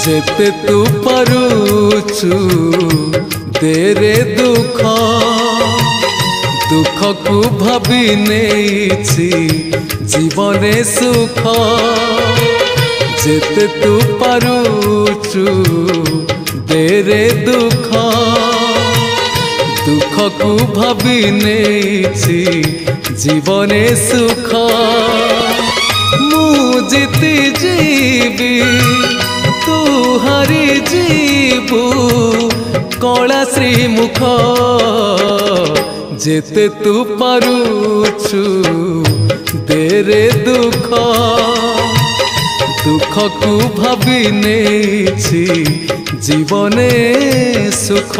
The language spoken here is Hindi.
जेते तू पारुचु देरे दुख दुख को भाभी नेछि जीवने सुख जेते तू पारुचु देरे दुख दुख को भाभी नेछि जीवने सुख मु जीती जीवी तू हरी जीवु कला श्रीमुख जेते तू पारुचु देरे दुख दुख को भाभी नेछि जीवने सुख।